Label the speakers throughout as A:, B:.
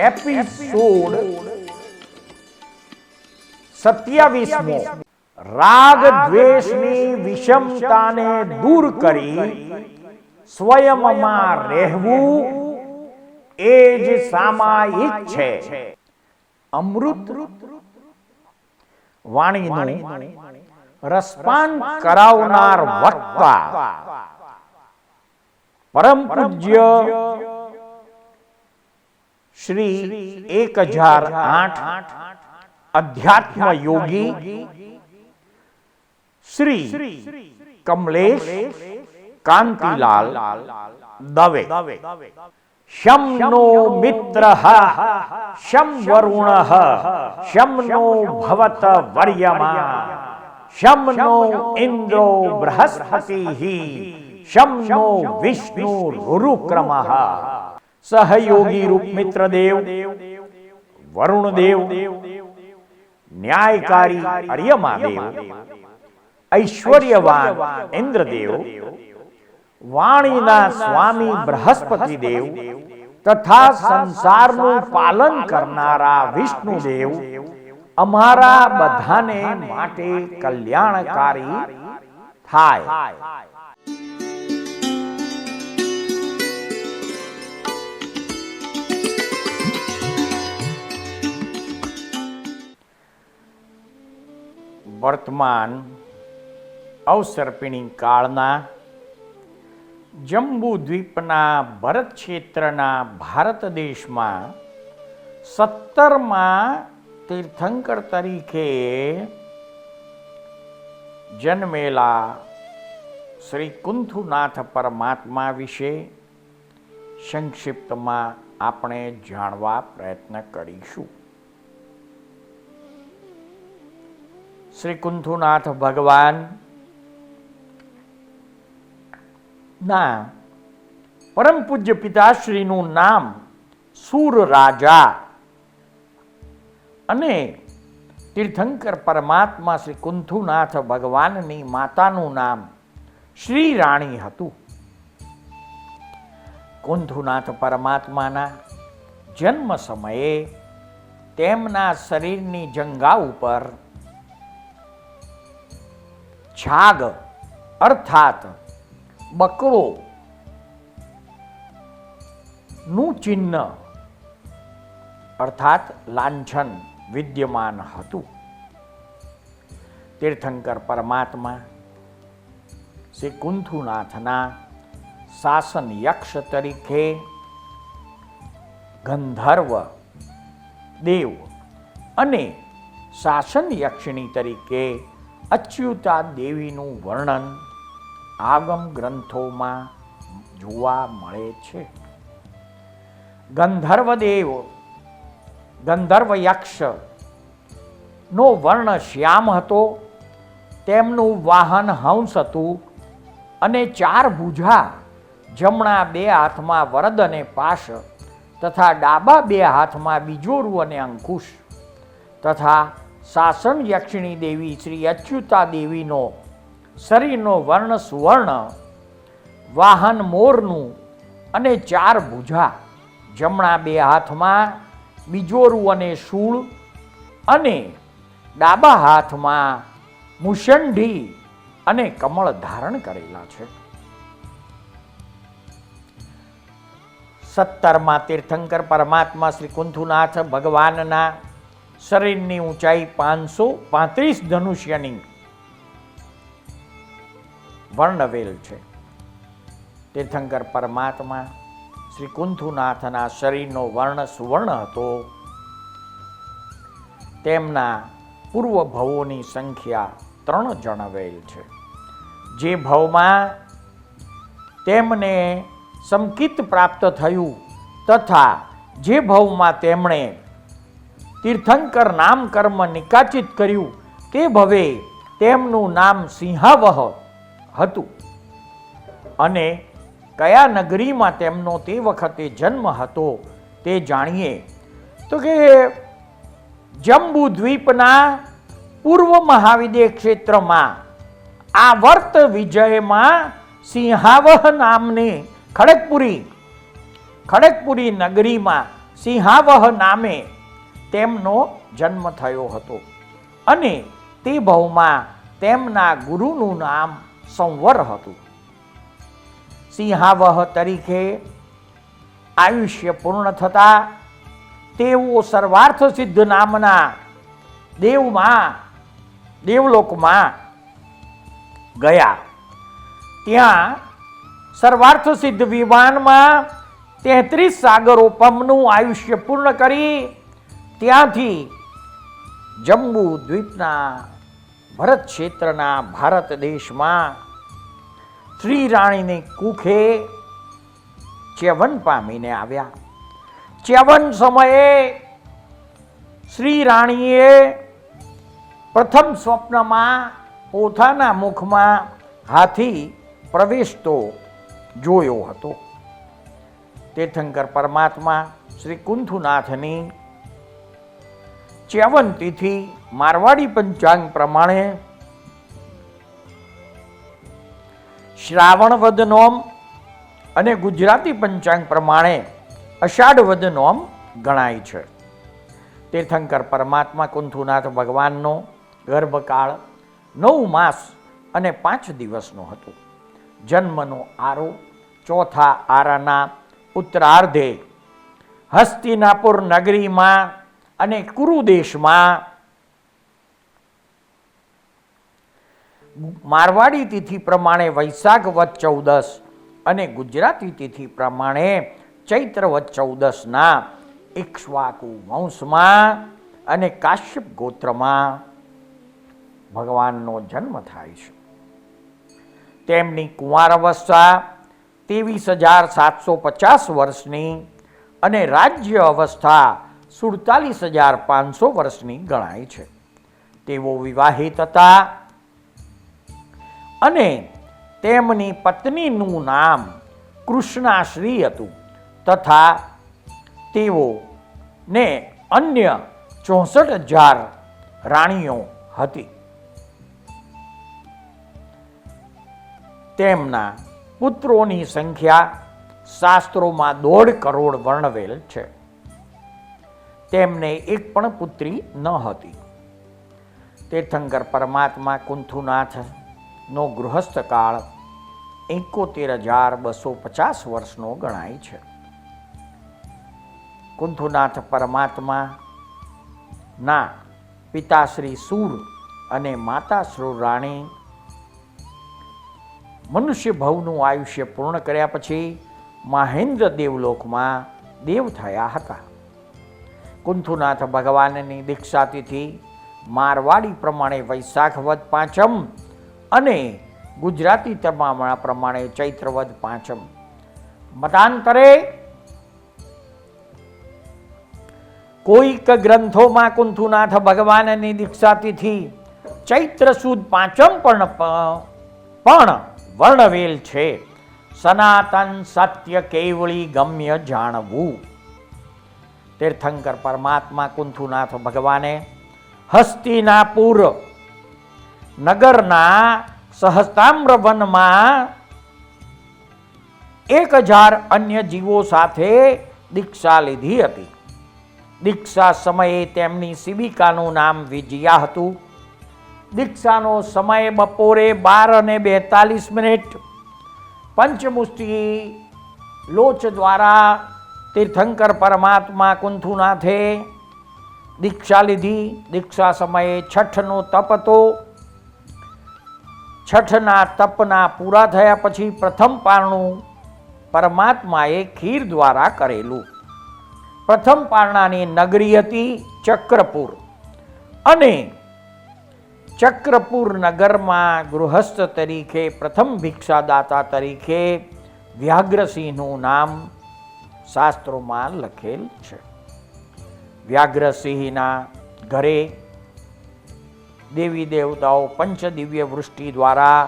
A: Episode 27મો રાગ દ્વેષની વિષમતાને દૂર કરી સ્વયંમાં રહેવું એ જ સામાયિક છે. અમૃત વાણીનું રસપાન કરાવનાર વક્તા પરમ પૂજ્ય શ્રી 1008 અધ્યાત્મ યોગી શ્રી કમલેશ કાંતિલાલ દવે. શમ નો મિત્ર શમ વરુણ શમ નો ભવત વર્યમા શમ નો ઇન્દ્રો બૃહસ્પતિ શમ નો વિષ્ણુ રુરુક્રમ. સહયોગી રૂપ મિત્ર દેવ વરુણ દેવ, ન્યાયકારી અર્યમા દેવ, ઐશ્વર્યવાન ઇન્દ્રદેવ, વાણીના સ્વામી બૃહસ્પતિ દેવ તથા સંસારનું પાલન કરનારા વિષ્ણુદેવ અમારા બધાને માટે કલ્યાણકારી થાય. વર્તમાન અવસર્પિણી કાળના જંબુ દ્વીપના ભરત ક્ષેત્રના ભારત દેશમાં 17મા તીર્થંકર તરીકે જન્મેલા શ્રી કુંથુનાથ પરમાત્મા વિશે સંક્ષિપ્તમાં આપણે જાણવા પ્રયત્ન કરીશું. શ્રી કુંથુનાથ ભગવાન ના પરમ પૂજ્ય પિતાશ્રીનું નામ સુર રાજા અને તીર્થંકર પરમાત્મા શ્રી કુંથુનાથ ભગવાનની માતાનું નામ શ્રી રાણી હતું. કુંથુનાથ પરમાત્માના જન્મ સમયે તેમના શરીરની જંઘા ઉપર છાગ અર્થાત બકરો નું ચિહ્ન અર્થાત લાંછન વિદ્યમાન હતું. તીર્થંકર પરમાત્મા શ્રી કુંથુનાથના શાસન યક્ષ તરીકે ગંધર્વ દેવ અને શાસન યક્ષિણી તરીકે અચ્યુતા દેવીનું વર્ણન આગમ ગ્રંથોમાં જોવા મળે છે. ગંધર્વદેવ ગંધર્વ યક્ષ નો વર્ણ શ્યામ હતો. તેમનું વાહન હંસ હતું અને 4 ભુજા, જમણા 2 હાથમાં વરદ અને પાશ તથા ડાબા 2 હાથમાં બીજોરું અને અંકુશ તથા શાસન યક્ષિણી દેવી શ્રી અચ્યુતા દેવીનો શરીરનો વર્ણ સુવર્ણ, વાહન મોરનું અને 4 ભુજા, જમણા 2 હાથમાં બીજોરું અને શૂળ અને ડાબા હાથમાં મુષંઢી અને કમળ ધારણ કરેલા છે. 17મા તીર્થંકર પરમાત્મા શ્રી કુંથુનાથ ભગવાનના શરીરની ઊંચાઈ 535 ધનુષ્યની વર્ણવેલ છે. તીર્થંકર પરમાત્મા શ્રી કુંથુનાથના શરીરનો વર્ણ સુવર્ણ હતો. તેમના પૂર્વ ભવોની સંખ્યા 3 જણાવેલ છે. જે ભવમાં તેમને સમકિત પ્રાપ્ત થયું તથા જે ભવમાં તેમણે તીર્થંકર નામ કર્મ નિકાચિત કર્યું તે ભવે તેમનું નામ સિંહાવહ હતું. અને કયા નગરીમાં તેમનો તે વખતે જન્મ હતો તે જાણીએ તો કે જંબુ દ્વીપના પૂર્વ મહાવિદ્ય ક્ષેત્રમાં આવર્ત વિજયમાં સિંહાવહ નામની ખડગપુરી નગરીમાં સિંહાવહ નામે તેમનો જન્મ થયો હતો અને તે ભાવમાં તેમના ગુરુનું નામ સંવર હતું. સિંહાવહ તરીકે આયુષ્ય પૂર્ણ થતા તેઓ સર્વાર્થ સિદ્ધ નામના દેવલોકમાં ગયા. ત્યાં સર્વાર્થ સિદ્ધ વિમાનમાં 33 સાગરોપમનું આયુષ્ય પૂર્ણ કરી ત્યાંથી જંબુ દ્વીપના ભરત ક્ષેત્રના ભારત દેશમાં શ્રી રાણીની કુખે ચ્યવન પામીને આવ્યા. ચ્યવન સમયે શ્રી રાણીએ પ્રથમ સ્વપ્નમાં પોતાના મુખમાં હાથી પ્રવેશતો જોયો હતો. તીર્થંકર પરમાત્મા શ્રી કુંથુનાથની ચ્યવન તિથિ મારવાડી પંચાંગ પ્રમાણે શ્રાવણ વદ નોમ અને ગુજરાતી પંચાંગ પ્રમાણે અષાઢ વદ નોમ ગણાય છે. તીર્થંકર પરમાત્મા કુંથુનાથ ભગવાનનો ગર્ભકાળ 9 માસ અને 5 દિવસનો હતો. જન્મનો આરો ચોથા આરાના ઉત્તરાર્ધે હસ્તિનાપુર નગરીમાં અને કુરુદેશમાં મારવાડી તિથિ પ્રમાણે વૈશાખ વદ 14 અને ગુજરાતી તિથિ પ્રમાણે ચૈત્ર વદ 14ના ઇક્ષ્વાકુ વંશમાં અને કાશ્યપ ગોત્રમાં ભગવાનનો જન્મ થાય છે. તેમની કુંવાર અવસ્થા 23,750 વર્ષની અને રાજ્ય અવસ્થા 47,500 વર્ષની ગણાય છે. તેઓ વિવાહિત હતા અને તેમની પત્નીનું નામ કૃષ્ણાશ્રી હતું તથા તેઓને અન્ય 64,000 રાણીઓ હતી. તેમના પુત્રોની સંખ્યા શાસ્ત્રોમાં 1.5 કરોડ વર્ણવેલ છે. તેમને એક પણ પુત્રી ન હતી. તીર્થંકર પરમાત્મા કુંથુનાથનો ગૃહસ્થ કાળ 71,250 વર્ષનો ગણાય છે. કુંથુનાથ પરમાત્માના પિતાશ્રી સૂર અને માતાશ્રી રાણી મનુષ્ય ભવનું આયુષ્ય પૂર્ણ કર્યા પછી મહેન્દ્ર દેવલોકમાં દેવ થયા હતા. કુંથુનાથ ભગવાનની દીક્ષા તિથિ મારવાડી પ્રમાણે વૈશાખ વદ 5 અને ગુજરાતી તમામણા પ્રમાણે ચૈત્ર વદ 5. મતાંતરે કોઈક ગ્રંથોમાં કુંથુનાથ ભગવાનની દીક્ષા તિથિ ચૈત્ર સુદ 5 પણ વર્ણવેલ છે. સનાતન સત્ય કેવળી ગમ્ય જાણવું. તીર્થંકર પરમાત્મા કુંથુનાથ ભગવાને હસ્તિનાપુર નગરના સહસ્તામ્ર વનમાં 1,000 અન્ય જીવો સાથે દીક્ષા લીધી હતી. દીક્ષા સમયે તેમની શિબિકાનું નામ વિજયા હતું. દીક્ષાનો સમય બપોરે 12:42 પંચમુષ્ટિ લોચ દ્વારા તીર્થંકર પરમાત્મા કુંથુનાથે દીક્ષા લીધી. દીક્ષા સમયે છઠનો તપ હતો. છઠના તપના પૂરા થયા પછી પ્રથમ પારણું પરમાત્માએ ખીર દ્વારા કરેલું. પ્રથમ પારણાની નગરી હતી ચક્રપુર અને ચક્રપુર નગરમાં ગૃહસ્થ તરીકે પ્રથમ ભિક્ષાદાતા તરીકે વ્યાઘ્રસિંહનું નામ શાસ્ત્રોમાં લખેલ છે. વ્યાઘ્રસિંહના ઘરે દેવી દેવતાઓ પંચદિવ્ય વૃષ્ટિ દ્વારા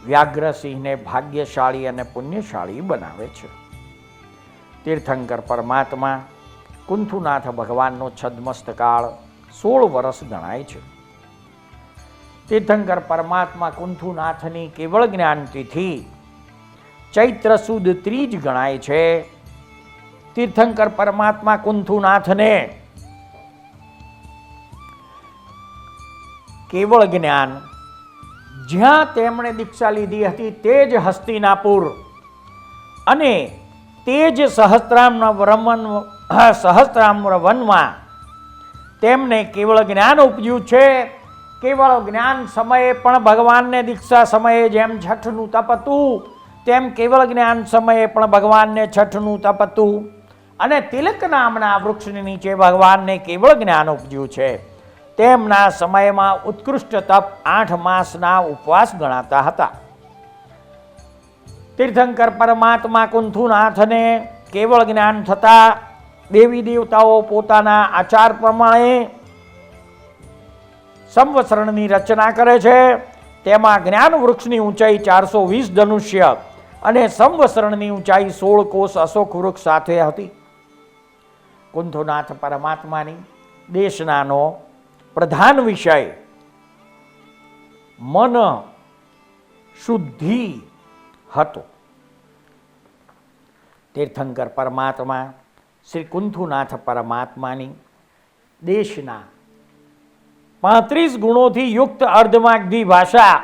A: વ્યાઘ્રસિંહને ભાગ્યશાળી અને પુણ્યશાળી બનાવે છે. તીર્થંકર પરમાત્મા કુંથુનાથ ભગવાનનો છદ્મસ્તકાળ 16 વર્ષ ગણાય છે. તીર્થંકર પરમાત્મા કુંથુનાથની કેવળ જ્ઞાન તિથિ ચૈત્ર સુદ 3 ગણાય છે. તીર્થંકર પરમાત્મા કુંથુનાથને કેવળ જ્ઞાન જ્યાં તેમણે દીક્ષા લીધી હતી તે જ હસ્તિનાપુર અને તે જ સહસ્ત્રામ્ર વનમાં તેમને કેવળ જ્ઞાન ઉપજ્યું છે. કેવળ જ્ઞાન સમયે પણ ભગવાનને દીક્ષા સમયે જેમ છઠનું તપ હતું તેમ કેવળ જ્ઞાન સમયે પણ ભગવાનને છઠનું તપ હતું અને તિલક નામના વૃક્ષની નીચે ભગવાનને કેવળ જ્ઞાન ઉપજ્યું છે. તેમના સમયમાં ઉત્કૃષ્ટ તપ 8 માસના ઉપવાસ ગણાતા હતા. તીર્થંકર પરમાત્મા કુંથુનાથને કેવળ જ્ઞાન થતા દેવી દેવતાઓ પોતાના આચાર પ્રમાણે સંવત્સરણની રચના કરે છે. તેમાં જ્ઞાન વૃક્ષની ઊંચાઈ 420 ધનુષ્ય અને સંવત્સરણની ઊંચાઈ 16 કોષ અશોક વૃક્ષ સાથે હતી. કુંથુનાથ પરમાત્માની દેશનાનો પ્રધાન વિષય મન શુદ્ધિ હતો. તીર્થંકર પરમાત્મા શ્રી કુંથુનાથ પરમાત્માની દેશના 35 ગુણોથી યુક્ત અર્ધમાગધી ભાષા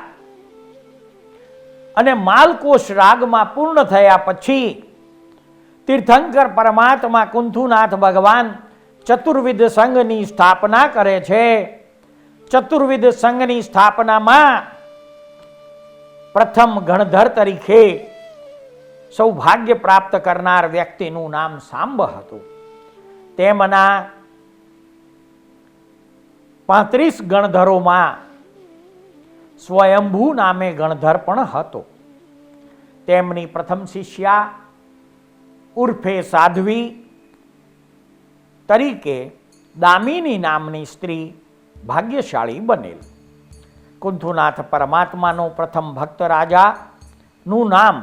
A: અને માલકોશ રાગમાં પૂર્ણ થયા પછી તીર્થંકર પરમાત્મા કુંથુનાથ ભગવાન ચતુર્વિધ સંઘની સ્થાપના કરે છે. ચતુર્વિધ સંઘની સ્થાપનામાં પ્રથમ ગણધર તરીકે સૌભાગ્ય પ્રાપ્ત કરનાર વ્યક્તિનું નામ સાંબ હતું. તેમના 35 ગણધરોમાં સ્વયંભૂ નામે ગણધર પણ હતો. તેમની પ્રથમ શિષ્યા ઉર્ફે સાધ્વી તરીકે દામિની નામની સ્ત્રી ભાગ્યશાળી બનેલ. કુંથુનાથ પરમાત્માનો પ્રથમ ભક્ત રાજાનું નામ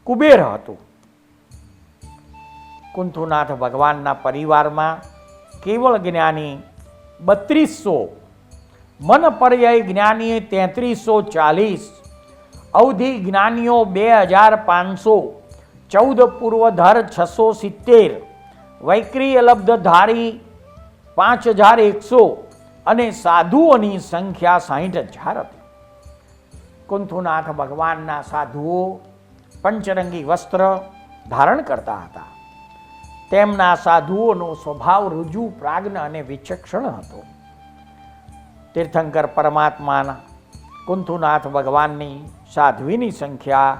A: કુબેર હતું. કુંથુનાથ ભગવાનના પરિવારમાં કેવળ જ્ઞાની 3200, મન પર્યાય જ્ઞાનીએ 3340, અવધિ જ્ઞાનીઓ 2500, 14 પૂર્વધર 670, વૈક્રિય લબ્ધધારી 5100 અને સાધુઓની સંખ્યા 60,000 હતી. કુંથુનાથ ભગવાનના સાધુઓ પંચરંગી વસ્ત્ર ધારણ કરતા હતા. તેમના સાધુઓનો સ્વભાવ રુજુ, પ્રાજ્ઞ અને વિચક્ષણ હતો. તીર્થંકર પરમાત્માના કુંથુનાથ ભગવાનની સાધ્વીની સંખ્યા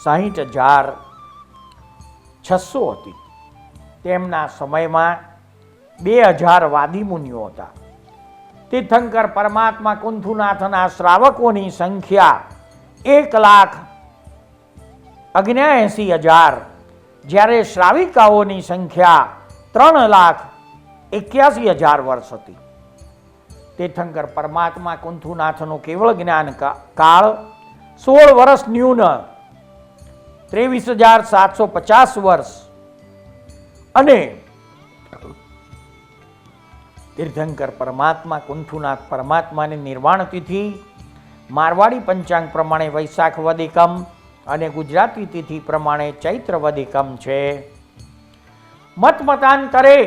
A: 60,600 હતી. તેમના સમયમાં 2000 વાદી મુનિઓ હતા. તીર્થંકર પરમાત્મા કુંથુનાથના શ્રાવકોની સંખ્યા 1,79,000, જ્યારે શ્રાવિકાઓની સંખ્યા 3,81,000 વર્ષ હતી. તીર્થંકર પરમાત્મા કુંથુનાથનું કેવળ જ્ઞાન કાળ 16 વર્ષ ન્યૂન 23,750 વર્ષ અને તીર્થંકર પરમાત્મા કુંથુનાથ પરમાત્માની નિર્વાણ તિથિ મારવાડી પંચાંગ પ્રમાણે વૈશાખ વદ એકમ અને ગુજરાતી તિથિ પ્રમાણે ચૈત્ર વદ એકમ છે. મતાંતરે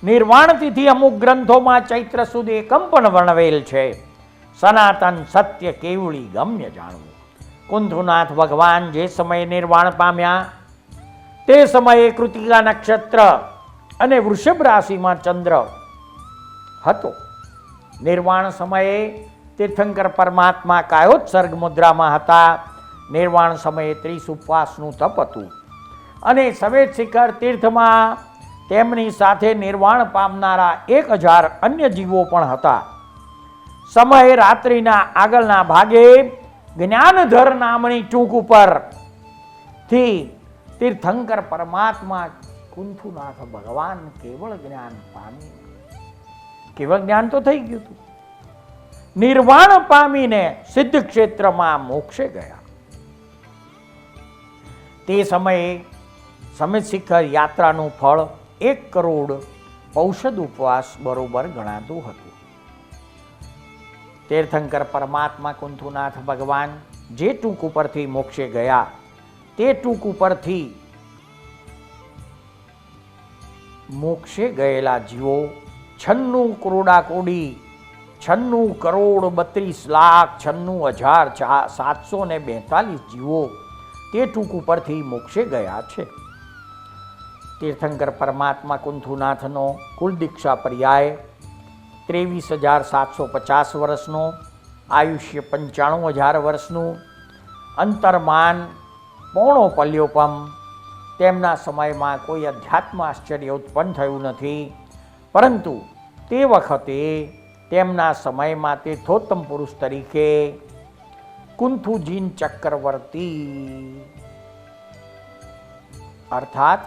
A: નિર્વાણ તિથિ અમુક ગ્રંથોમાં ચૈત્ર સુદ એકમ પણ વર્ણવેલ છે. સનાતન સત્ય કેવળી ગમ્ય જાણવું. કુંથુનાથ ભગવાન જે સમયે નિર્વાણ પામ્યા તે સમયે કૃતિકા નક્ષત્ર અને વૃષભ રાશિમાં ચંદ્ર હતો. નિર્વાણ સમયે તીર્થંકર પરમાત્મા કાયોત્સર્ગ મુદ્રામાં હતા. નિર્વાણ સમયે 30 ઉપવાસનું તપ હતું અને સફેદ શિખર તીર્થમાં તેમની સાથે નિર્વાણ પામનારા 1000 અન્ય જીવો પણ હતા. સમયે રાત્રિના આગળના ભાગે જ્ઞાનધર નામની ટૂંક ઉપરથી તીર્થંકર પરમાત્મા કુંથુનાથ ભગવાન કેવળ જ્ઞાન પામી. કેવળ જ્ઞાન તો થઈ ગયું હતું. નિર્વાણ પામીને સિદ્ધ ક્ષેત્રમાં મોક્ષે ગયા. તે સમયે સમિત શિખર યાત્રાનું ફળ 1 કરોડ ઔષધ ઉપવાસ બરોબર ગણાતું હતું. તીર્થંકર પરમાત્મા કુંથુનાથ ભગવાન જે ટૂંક ઉપરથી મોક્ષે ગયા તે ટૂંક ઉપરથી મોક્ષે ગયેલા જીવો 96 કરોડા કોડી 96 કરોડ 32 લાખ 96,742 જીવો તે ટૂંક ઉપરથી મોક્ષે ગયા છે. તીર્થંકર પરમાત્મા કુંથુનાથનો કુલ દીક્ષા પર્યાય 23,750 વર્ષનો, આયુષ્ય 95,000 વર્ષનું, અંતર્માન પોણો પલ્યોપમ. તેમના સમયમાં કોઈ અધ્યાત્મ આશ્ચર્ય ઉત્પન્ન થયું નથી, પરંતુ તે વખતે તેમના સમયમાં તીર્થોત્તમ પુરુષ તરીકે કુંથુજીન ચક્રવર્તી અર્થાત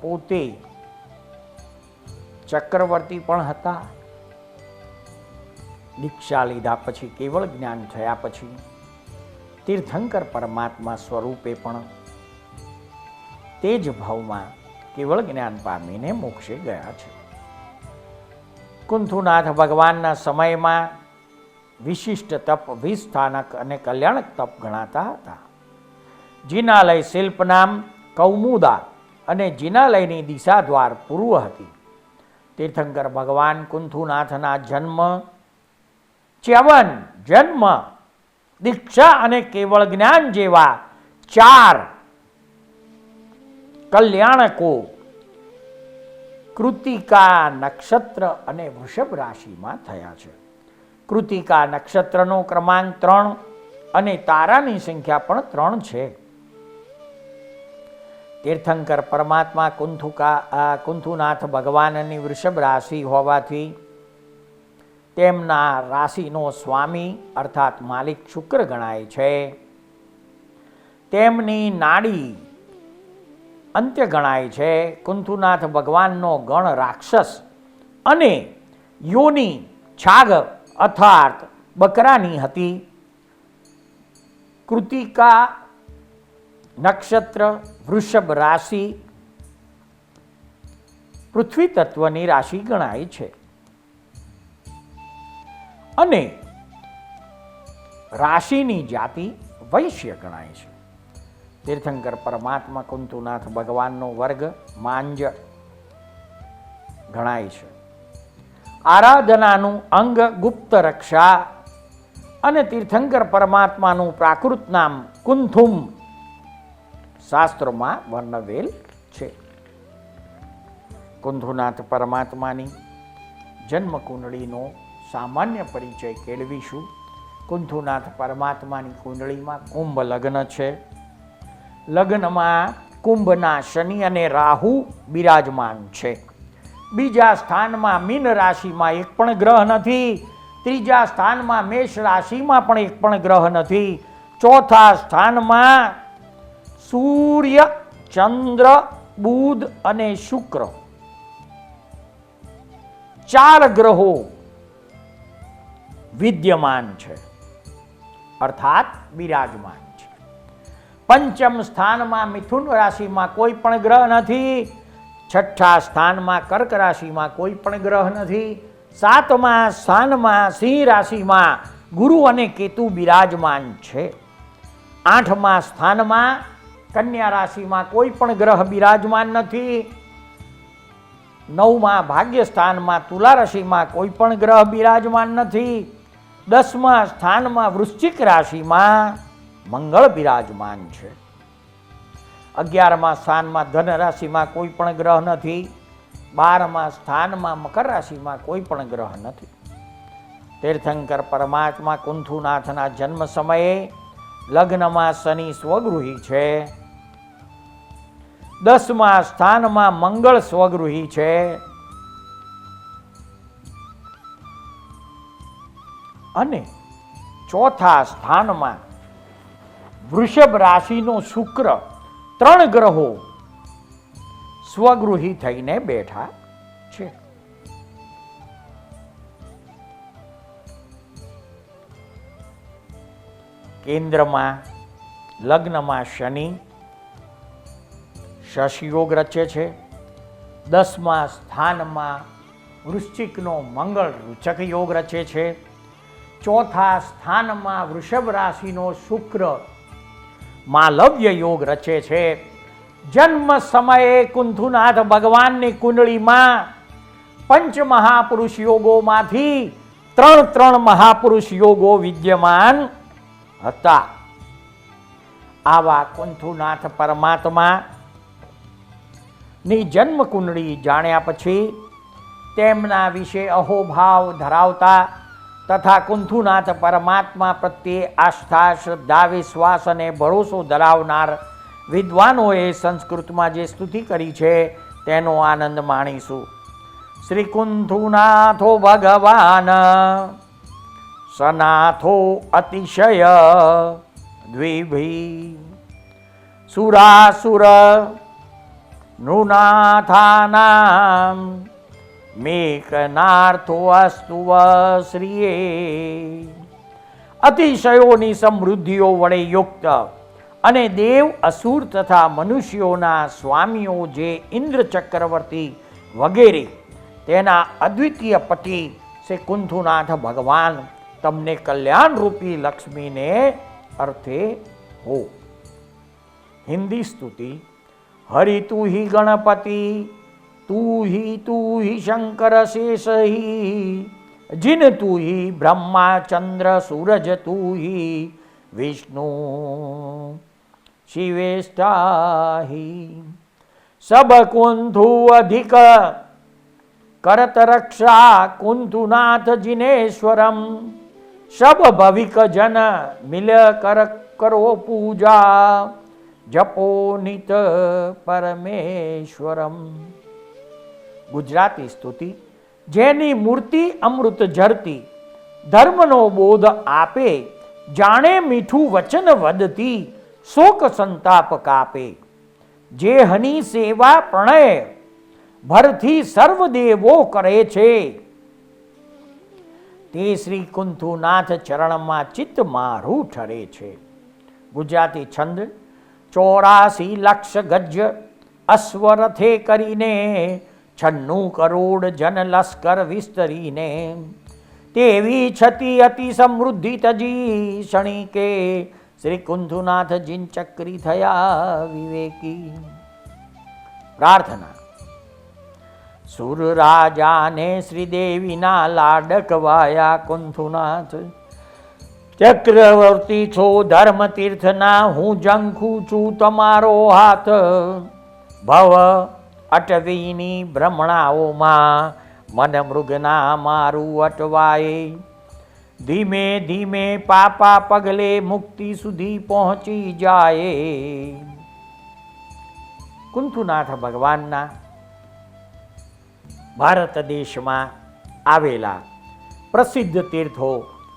A: પોતે ચક્રવર્તી પણ હતા. દીક્ષા લીધા પછી, કેવળ જ્ઞાન થયા પછી તીર્થંકર પરમાત્મા સ્વરૂપે પણ તે જ ભાવમાં કેવળ જ્ઞાન પામીને મોક્ષે ગયા છે. કુંથુનાથ ભગવાનના સમયમાં વિશિષ્ટ તપ વિસ્થાનક અને કલ્યાણક તપ ગણાતા હતા. જિનાલય શિલ્પ નામ કૌમુદા અને જિનાલયની દિશા દ્વાર પૂર્વ હતી. તીર્થંકર ભગવાન કુંથુનાથના જન્મ, દીક્ષા અને કેવળ જ્ઞાન જેવા 4 કલ્યાણકો કૃતિકા નક્ષત્ર અને વૃષભ રાશિમાં થયા છે. કૃતિકા નક્ષત્રનો ક્રમાંક 3 અને તારાની સંખ્યા પણ 3 છે. તીર્થંકર પરમાત્મા કુંથુનાથ ભગવાનની વૃષભ રાશિ હોવાથી તેમના રાશિનો સ્વામી અર્થાત માલિક શુક્ર ગણાય છે. તેમની નાડી અંત્ય ગણાય છે. કુંથુનાથ ભગવાનનો ગણ રાક્ષસ અને યોની છાગ અર્થાત બકરાની હતી. કૃતિકા નક્ષત્ર વૃષભ રાશિ પૃથ્વી તત્વની રાશિ ગણાય છે અને રાશિની જાતિ વૈશ્ય ગણાય છે. તીર્થંકર પરમાત્મા કુંથુનાથ ભગવાનનો વર્ગ માંજ ગણાય છે. આરાધનાનું અંગ ગુપ્ત રક્ષા અને તીર્થંકર પરમાત્માનું પ્રાકૃત નામ કુંથુમ શાસ્ત્રોમાં વર્ણવેલ છે. કુંથુનાથ પરમાત્માની જન્મ કુંડળીનો સામાન્ય પરિચય કેળવીશું. કુંથુનાથ પરમાત્માની કુંડળીમાં કુંભ લગ્ન છે. લગ્નમાં કુંભના શનિ અને રાહુ બિરાજમાન છે. બીજા સ્થાનમાં મીન રાશિમાં એક પણ ગ્રહ નથી. ત્રીજા સ્થાનમાં મેષ રાશિમાં પણ એક પણ ગ્રહ નથી. ચોથા સ્થાનમાં સૂર્ય, ચંદ્ર, બુધ અને શુક્ર 4 ગ્રહો વિદ્યમાન છે અર્થાત બિરાજમાન છે. પંચમ સ્થાનમાં મિથુન રાશિમાં કોઈ પણ ગ્રહ નથી. છઠ્ઠા સ્થાનમાં કર્ક રાશિમાં કોઈ પણ ગ્રહ નથી. 7મા સ્થાનમાં સિંહ રાશિમાં ગુરુ અને કેતુ બિરાજમાન છે. 8મા સ્થાનમાં કન્યા રાશિમાં કોઈ પણ ગ્રહ બિરાજમાન નથી. 9મા ભાગ્ય સ્થાનમાં તુલા રાશિમાં કોઈ પણ ગ્રહ બિરાજમાન નથી. 10મા સ્થાનમાં વૃશ્ચિક રાશિમાં મંગળ બિરાજમાન છે. 11મા સ્થાનમાં ધન રાશિમાં કોઈ પણ ગ્રહ નથી. 12મા સ્થાનમાં મકર રાશિમાં કોઈ પણ ગ્રહ નથી. તીર્થંકર પરમાત્મા કુંથુનાથના જન્મ સમયે લગ્નમાં શનિ સ્વગૃહી છે. 10મા સ્થાનમાં મંગળ સ્વગૃહી છે. અને ચોથા સ્થાનમાં વૃષભ રાશિનો શુક્ર 3 ગ્રહો સ્વગૃહી થઈને બેઠા છે. કેન્દ્રમાં લગ્નમાં શનિ શશયોગ રચે છે. 10મા સ્થાનમાં વૃશ્ચિકનો મંગળ રૂચક યોગ રચે છે. ચોથા સ્થાનમાં વૃષભ રાશિનો શુક્ર માલવ્ય યોગ રચે છે. જન્મ સમયે કુંથુનાથ ભગવાનની કુંડળીમાં પંચ મહાપુરુષ યોગોમાંથી ત્રણ મહાપુરુષ યોગો વિદ્યમાન હતા. આવા કુંથુનાથ પરમાત્મા ની જન્મ કુંડળી જાણ્યા પછી તેમના વિશે અહોભાવ ધરાવતા તથા કુંથુનાથ પરમાત્મા પ્રત્યે આસ્થા, શ્રદ્ધા, વિશ્વાસ અને ભરોસો ધરાવનાર વિદ્વાનોએ સંસ્કૃતમાં જે સ્તુતિ કરી છે તેનો આનંદ માણીશું. શ્રી કુંથુનાથો ભગવાન સનાથો અતિશય દ્વિભી સુરાસુર નૃનાથાનામ મેકનાર્થો અસ્તુવ શ્રીએ. અતિશયોની સમૃદ્ધિઓ વડે યુક્ત અને દેવ, અસુર તથા મનુષ્યોના સ્વામીઓ જે ઇન્દ્ર ચક્રવર્તી વગેરે તેના અદ્વિતીય પતિ શ્રી કુંથુનાથ ભગવાન તમને કલ્યાણરૂપી લક્ષ્મીને અર્થે હો. હિન્દી સ્તુતિ. હરિ તું હિ ગણપતિ તું હિ શંકર શેષ હિ जिन तू ही ब्रह्मा चंद्र सूरज तू ही विष्णु शिवेष्टा ही सब कुंथु अधिक करत रक्षा कुंथुनाथ जिनेश्वरम सब भविक जन मिल कर करो पूजा जपो नित परमेश्वरम. गुजराती स्तुति. જેની મૂર્તિ અમૃત ઝરતી ધર્મનો બોધ આપે, જાણે મીઠું વચન વધતી શોક સંતાપ કાપે, જે હની સેવા પ્રણય ભરથી સર્વદેવો કરે છે, તે શ્રી કુંથુનાથ ચરણમાં ચિત્ત મારું ઠરે છે. ગુજરાતી છંદ. 84 લક્ષ ગજ અશ્વરથે કરીને 96 કરોડ જન લશ્કર વિસ્તરીને, તેવી છતી અતિ સમૃદ્ધિ તજી ક્ષણિકે શ્રી કુંથુનાથ જીન ચક્રી થયા વિવેકી. પ્રાર્થના. સુર રાજાને શ્રીદેવીના લાડકવાયા કુંથુનાથ, ચક્રવર્તી છો ધર્મ તીર્થના, હું જંખું છું તમારો હાથ. ભવ અટવીની ભ્રમણાઓમાં મન મૃગના મારું અટવાય, ધીમે ધીમે પાપા પગલે મુક્તિ સુધી પહોંચી જાય. કુંથુનાથ ભગવાનના ભારત દેશમાં આવેલા પ્રસિદ્ધ તીર્થો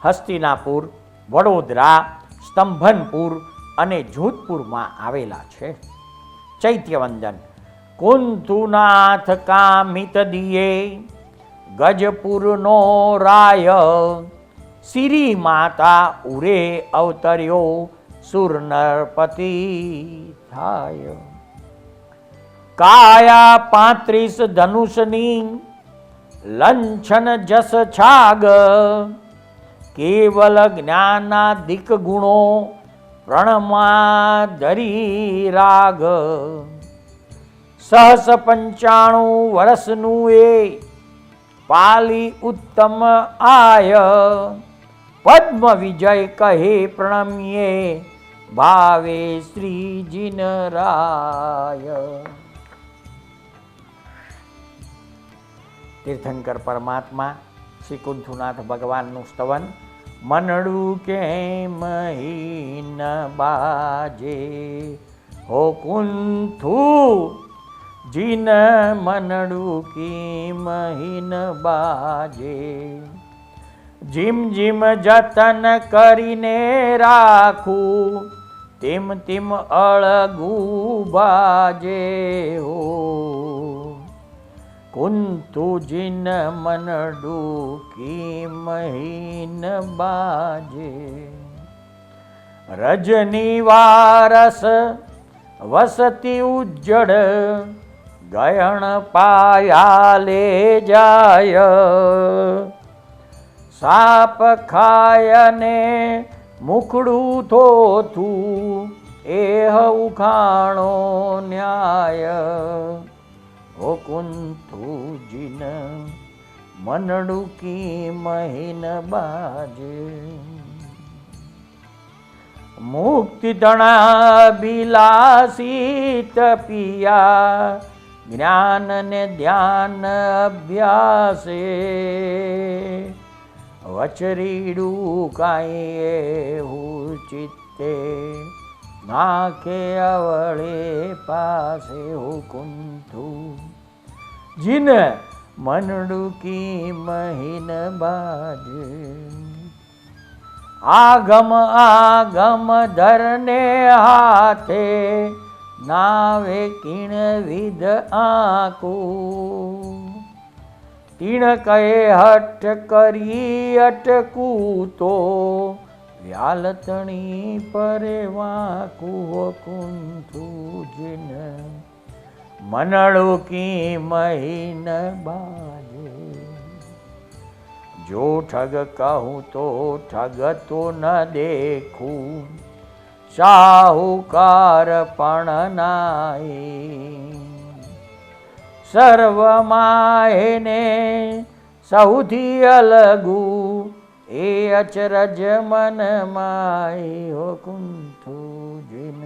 A: હસ્તિનાપુર, વડોદરા, સ્તંભનપુર અને જોધપુરમાં આવેલા છે. ચૈત્યવંદન. કુંથુનાથ કામિત દિયે ગજપુરનો રાય, સિરી માતા ઉરે અવતર્યો સુર નરપતિ થાય. કાયા 35 ધનુષની લંછન જસ છાગ, કેવલ જ્ઞાનાદિક ગુણો પ્રણમા ધરી રાગ. સહસ 95 વર્ષનું એ પાલી ઉત્તમ આય, પદ્મ વિજય કહે પ્રણમ્યે ભાવે શ્રીજીન રાય. તીર્થંકર પરમાત્મા શ્રી કુંથુનાથ ભગવાનનું સ્તવન. મનડું કેમ હીન બાજે હો કુંથુ જીન, મનડું કેમ હીન બાજે. જીમ જીમ જતન કરીને રાખું, તેમ તેમ અળગું બાજે હો. કુંથુ જીન મનડું કેમ હીન બાજે. રજની વારસ વસતી ઉજ્જડ, ગયણ પાયા લે જાય. સાપ ખાય ને મુખડું થોથું, એહ ઉખાણો ન્યાય. ગાય હો કુંથુજીન મનડું કી મહીન બાજે મુક્તિ ધણા બિલાસી તપિયા જ્ઞાન ને ધ્યાન અભ્યાસે વચરીડું કાંઈ એવું ચિત્તે નાખે અવળે પાસે હુકુંથુ જીન મનડું કી મહીન બાજે આગમ ધરને હાથે નાવે કિણ વિધ આકુ તીણ કહે હઠ કરી અટકું તો વ્યાલતણી પરે વાકુ કુંથુ જીન મનડું કી મહીન બાજે જો ઠગ કહું તો ઠગ તો ન દેખું સાહુકાર પણ નાઈ સર્વમાં એને સૌથી અલગું એ અચરજ મન માય હો કુંથુ જીન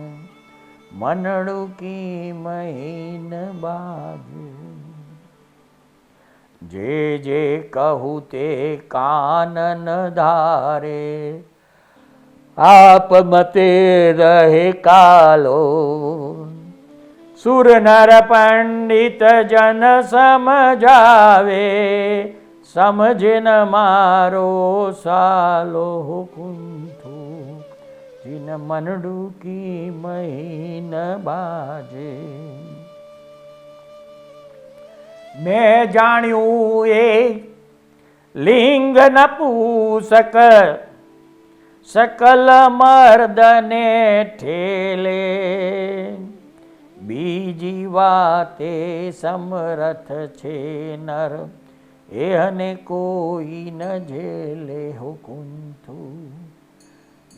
A: મનડું કી મહીન બાજે જે કહું તે કાનન ધારે આપ મતે રહે કાલો સુર નર પંડિત જન સમજાવે સમજે ન મારો સાલો કુંથુ જીન મનડું કી મહીન બાજે મેં જાણ્યું એ લિંગ નપુસક સકલ મર્દને ઠેલે બીજી વાતે સમરથ છે નર એને કોઈ ન ઝેલે હો કુંથુ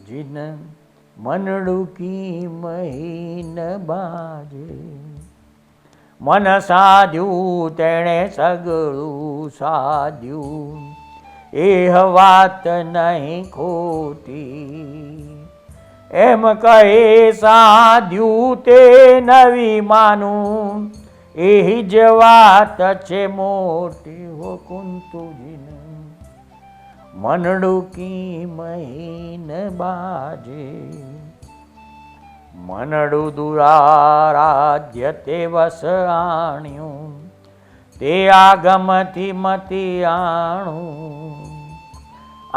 A: જીન મનડું કી મહીન બાજે મન સાધ્યું તેણે સગળું સાધ્યું એહ વાત નહીં ખોટી એમ કહે સાધ્યું તે નવી માનું એહી જ વાત છે મોટી હો કુંથુજીન મનડું કી મહીન બાજે મનડું દુરારાધ્ય તે વસ આણ્યું તે આગમથી મતી આણું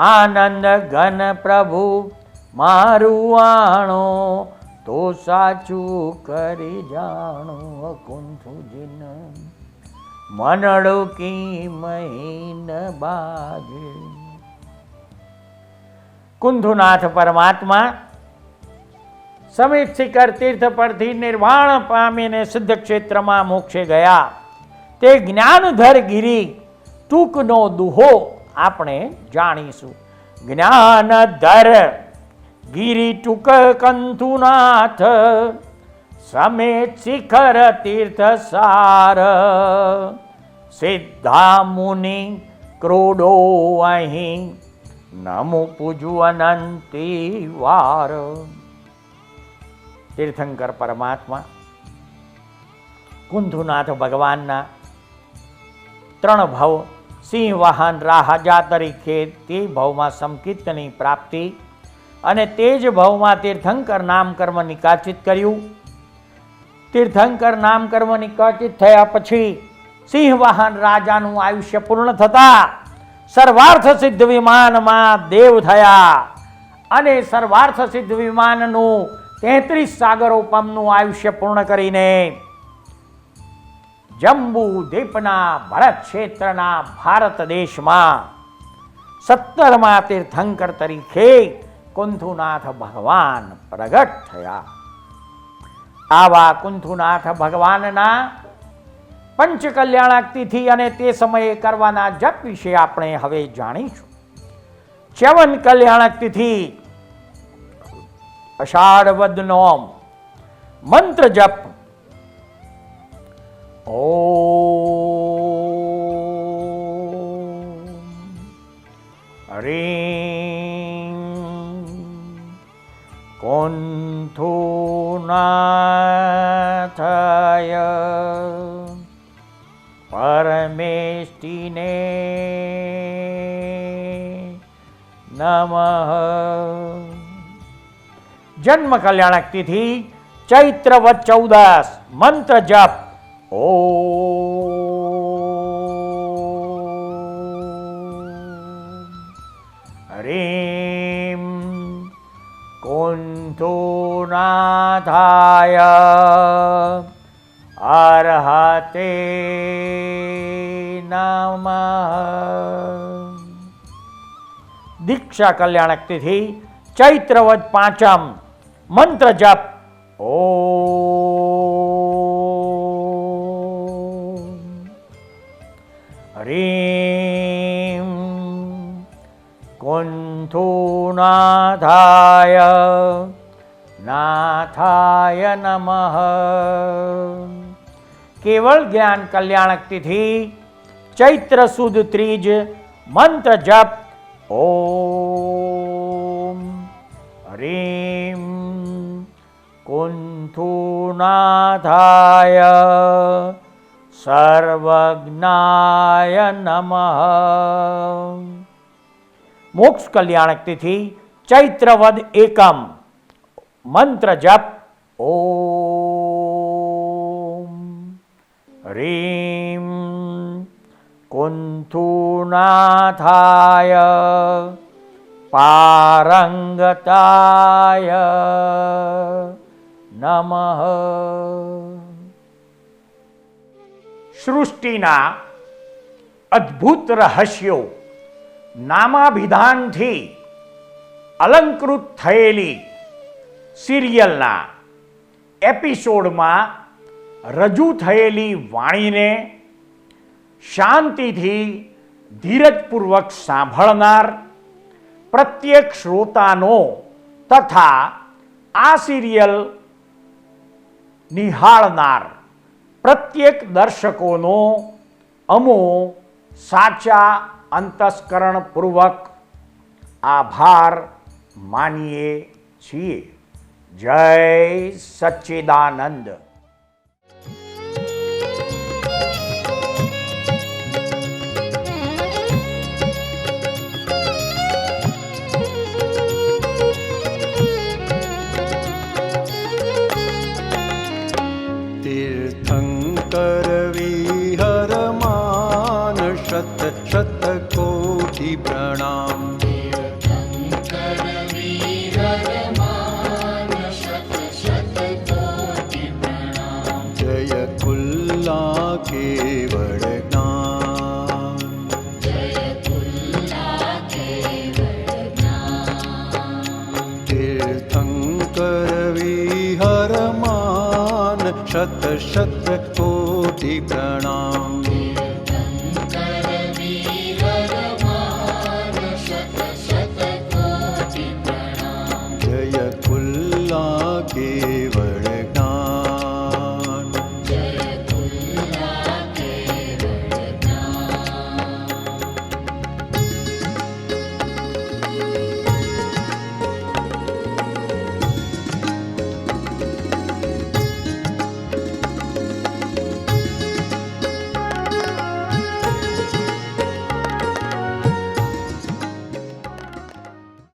A: આનંદ ઘન પ્રભુ મારું આણો તો સાચું કરી જાણું કુંથુજીન મનડું કી મહીન બાજે કુંથુનાથ પરમાત્મા સમિત શિખર તીર્થ પરથી નિર્વાણ પામીને સિદ્ધ ક્ષેત્રમાં મોક્ષે ગયા તે જ્ઞાનધર ગિરી ટૂંકનો દુહો આપણે જાણીશું. જ્ઞાનધર ગિરી ટૂંક કંથુનાથ સમેત શિખર તીર્થ સાર સિદ્ધા મુનિ ક્રોડો અહીં નમો પૂજુ અનંતી વાર. તીર્થંકર પરમાત્મા કુંથુનાથ ભગવાનના 3 ભવ સિંહ વાહન રાજા તરીકે તે ભવમાં સમકિતની પ્રાપ્તિ અને તે જ ભવમાં તીર્થંકર નામ કર્મ નિકાચિત કર્યું. તીર્થંકર નામ કર્મ નિકાચિત થયા પછી સિંહ વાહન રાજાનું આયુષ્ય પૂર્ણ થતા સર્વાર્થ સિદ્ધ વિમાનમાં દેવ થયા અને સર્વાર્થ સિદ્ધ વિમાનનું 33 સાગરોપમનું આયુષ્ય પૂર્ણ કરીને જંબુ દ્વીપના ભરત ક્ષેત્રના ભારત દેશમાં 17મા તીર્થંકર તરીકે કુંથુનાથ ભગવાન પ્રગટ થયા. આવા કુંથુનાથ ભગવાનના પંચકલ્યાણક તિથિ અને તે સમયે કરવાના જપ વિશે આપણે હવે જાણીશું. ચ્યવન કલ્યાણક તિથિ અષાઢ વદ નોમ મંત્ર જપ ઓમ હરીં કુંથુનાથાય પરમેષ્ટિને નમઃ. જન્મ કલ્યાણક તિથિ ચૈત્ર વદ 14, મંત્ર જપ ઓમ હરીં કુંથુનાથાય અર્હતે નમઃ. દીક્ષા કલ્યાણક તિથિ ચૈત્ર વદ 5, મંત્ર જપ ઓમ હરીં કુંથુનાથાય નાથાય નમઃ. કેવળ જ્ઞાન કલ્યાણક તિથિ ચૈત્ર સુદ 3, મંત્ર જપ ઓમ હરીં કુંથુનાથાય સર્વજ્ઞાય નમઃ. મોક્ષ કલ્યાણક તિથિ ચૈત્ર વદ 1, મંત્ર જપ ઓમ હરીં કુંથુનાથાય પારંગતાય નમઃ. સૃષ્ટિના અદ્ભુત રહસ્યો નામાભિધાનથી અલંકૃત થયેલી સિરિયલના એપિસોડમાં રજૂ થયેલી વાણીને શાંતિથી ધીરજપૂર્વક સાંભળનાર પ્રત્યેક શ્રોતાનો તથા આ સિરિયલ નિહાળનાર પ્રત્યેક દર્શકોનો અમો સાચા અંતસ્કરણપૂર્વક આભાર માનીએ છીએ. જય સચ્ચિદાનંદ.
B: तीर्थंकर विहरमान शत शत कोटि प्रणाम. जय कुल्ला केवल ज्ञान. तीर्थंकर विहरमान शत शत कोटि प्रणाम.